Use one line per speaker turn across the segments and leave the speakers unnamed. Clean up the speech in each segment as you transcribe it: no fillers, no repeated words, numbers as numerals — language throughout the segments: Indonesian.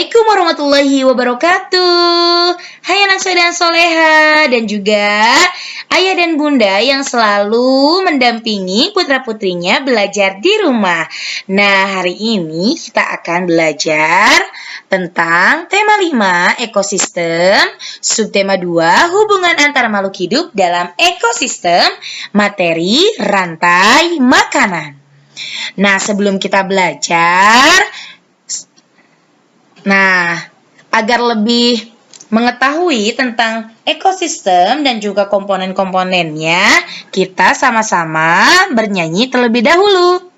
Assalamualaikum warahmatullahi wabarakatuh. Hai anak soleh dan soleha, dan juga ayah dan bunda yang selalu mendampingi putra-putrinya belajar di rumah. Nah, hari ini kita akan belajar tentang tema 5, ekosistem, subtema 2, hubungan antara makhluk hidup dalam ekosistem, materi rantai makanan. Nah, sebelum kita belajar, agar lebih mengetahui tentang ekosistem dan juga komponen-komponennya, kita sama-sama bernyanyi terlebih dahulu.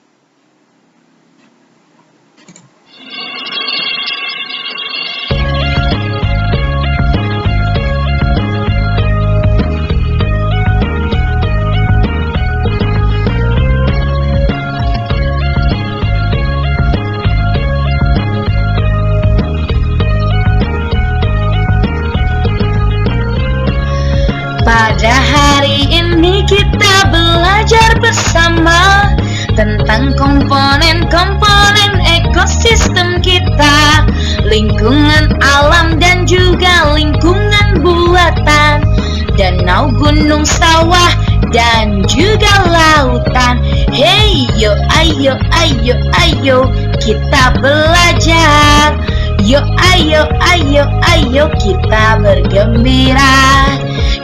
Pada hari ini kita belajar bersama tentang komponen-komponen ekosistem kita, lingkungan alam dan juga lingkungan buatan, danau, gunung, sawah, dan juga lautan. Hey yo, ayo, ayo, ayo, kita belajar. Yo, ayo, ayo, ayo, kita bergembira.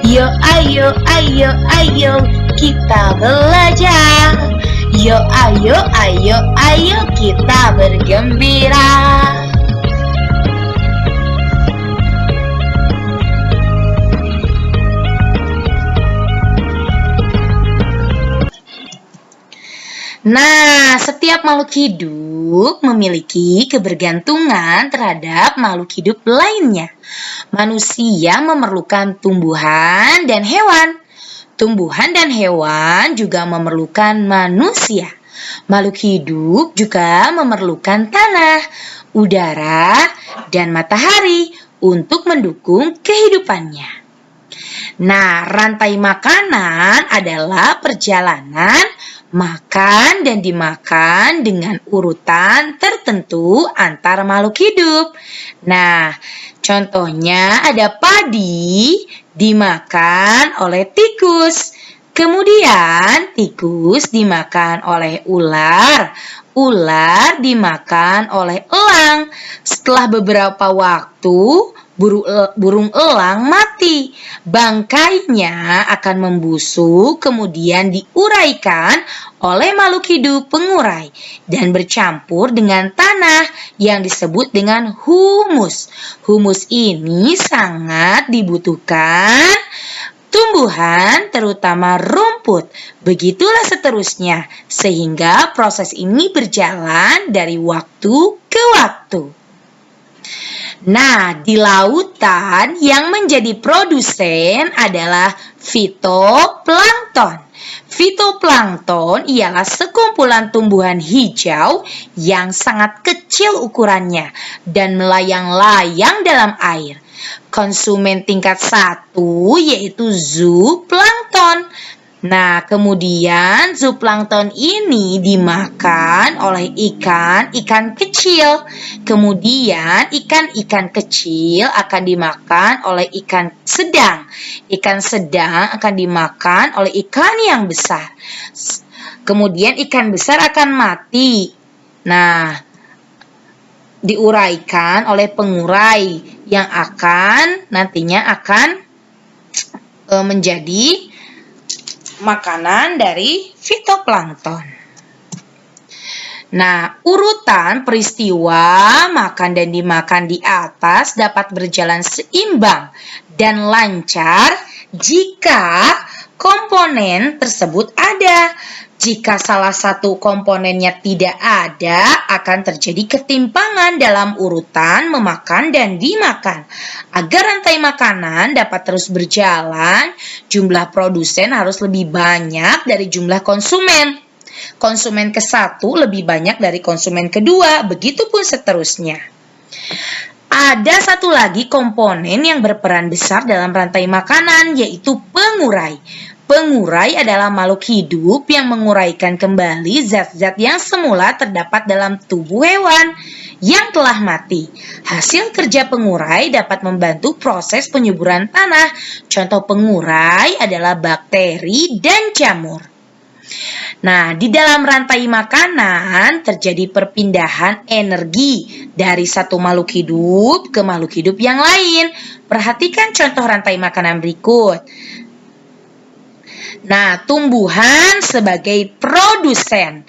Yo, ayo, ayo, ayo, kita belajar. Yo, ayo, ayo, ayo, kita bergembira. Nah, setiap makhluk hidup memiliki kebergantungan terhadap makhluk hidup lainnya. Manusia memerlukan tumbuhan dan hewan. Tumbuhan dan hewan juga memerlukan manusia. Makhluk hidup juga memerlukan tanah, udara, dan matahari untuk mendukung kehidupannya. Nah, rantai makanan adalah perjalanan makan dan dimakan dengan urutan tertentu antara makhluk hidup. Nah, contohnya ada padi dimakan oleh tikus. Kemudian tikus dimakan oleh ular. Ular dimakan oleh elang. Setelah beberapa waktu, burung elang mati. Bangkainya akan membusuk, kemudian diuraikan oleh makhluk hidup pengurai dan bercampur dengan tanah yang disebut dengan humus. Humus ini sangat dibutuhkan tumbuhan, terutama rumput. Begitulah seterusnya, sehingga proses ini berjalan dari waktu ke waktu. Nah, di lautan yang menjadi produsen adalah fitoplankton. Fitoplankton ialah sekumpulan tumbuhan hijau yang sangat kecil ukurannya dan melayang-layang dalam air. Konsumen tingkat 1 yaitu zooplankton. Nah, kemudian zooplankton ini dimakan oleh ikan-ikan kecil. Kemudian ikan-ikan kecil akan dimakan oleh ikan sedang. Ikan sedang akan dimakan oleh ikan yang besar. Kemudian ikan besar akan mati. Nah, diuraikan oleh pengurai yang nantinya akan menjadi makanan dari fitoplankton. Nah, urutan peristiwa makan dan dimakan di atas dapat berjalan seimbang dan lancar jika komponen tersebut ada. Jika salah satu komponennya tidak ada, akan terjadi ketimpangan dalam urutan memakan dan dimakan. Agar rantai makanan dapat terus berjalan, jumlah produsen harus lebih banyak dari jumlah konsumen. Konsumen ke-1 lebih banyak dari konsumen kedua, begitupun seterusnya. Ada satu lagi komponen yang berperan besar dalam rantai makanan, yaitu pengurai. Pengurai adalah makhluk hidup yang menguraikan kembali zat-zat yang semula terdapat dalam tubuh hewan yang telah mati. Hasil kerja pengurai dapat membantu proses penyuburan tanah. Contoh pengurai adalah bakteri dan jamur. Nah, di dalam rantai makanan terjadi perpindahan energi dari satu makhluk hidup ke makhluk hidup yang lain. Perhatikan contoh rantai makanan berikut. Nah, tumbuhan sebagai produsen.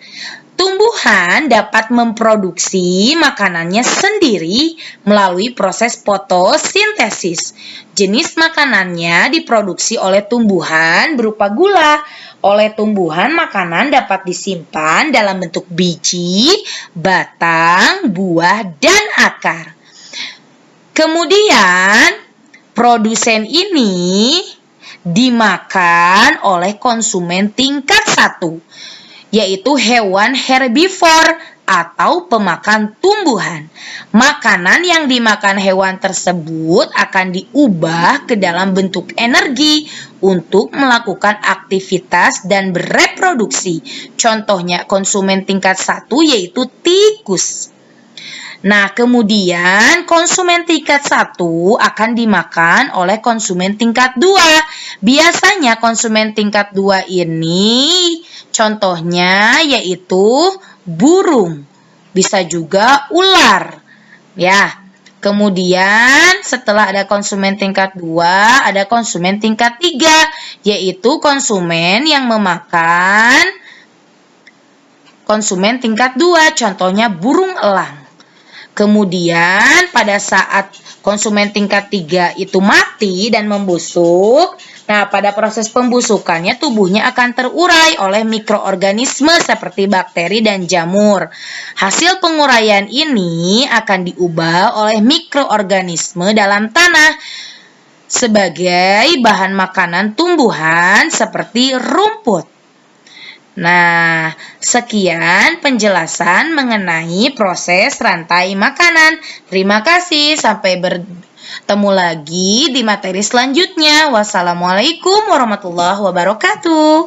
Tumbuhan dapat memproduksi makanannya sendiri melalui proses fotosintesis. Jenis makanannya diproduksi oleh tumbuhan berupa gula. Oleh tumbuhan, makanan dapat disimpan dalam bentuk biji, batang, buah, dan akar. Kemudian, produsen ini dimakan oleh konsumen tingkat 1, yaitu hewan herbivor atau pemakan tumbuhan. Makanan yang dimakan hewan tersebut akan diubah ke dalam bentuk energi untuk melakukan aktivitas dan bereproduksi. Contohnya konsumen tingkat 1 yaitu tikus. Nah, kemudian konsumen tingkat 1 akan dimakan oleh konsumen tingkat 2. Biasanya konsumen tingkat 2 ini contohnya yaitu burung, bisa juga ular. Ya. Kemudian setelah ada konsumen tingkat 2, ada konsumen tingkat 3, yaitu konsumen yang memakan konsumen tingkat 2, contohnya burung elang. Kemudian pada saat konsumen tingkat 3 itu mati dan membusuk, nah pada proses pembusukannya tubuhnya akan terurai oleh mikroorganisme seperti bakteri dan jamur. Hasil penguraian ini akan diubah oleh mikroorganisme dalam tanah sebagai bahan makanan tumbuhan seperti rumput. Nah, sekian penjelasan mengenai proses rantai makanan. Terima kasih, sampai bertemu lagi di materi selanjutnya. Wassalamualaikum warahmatullahi wabarakatuh.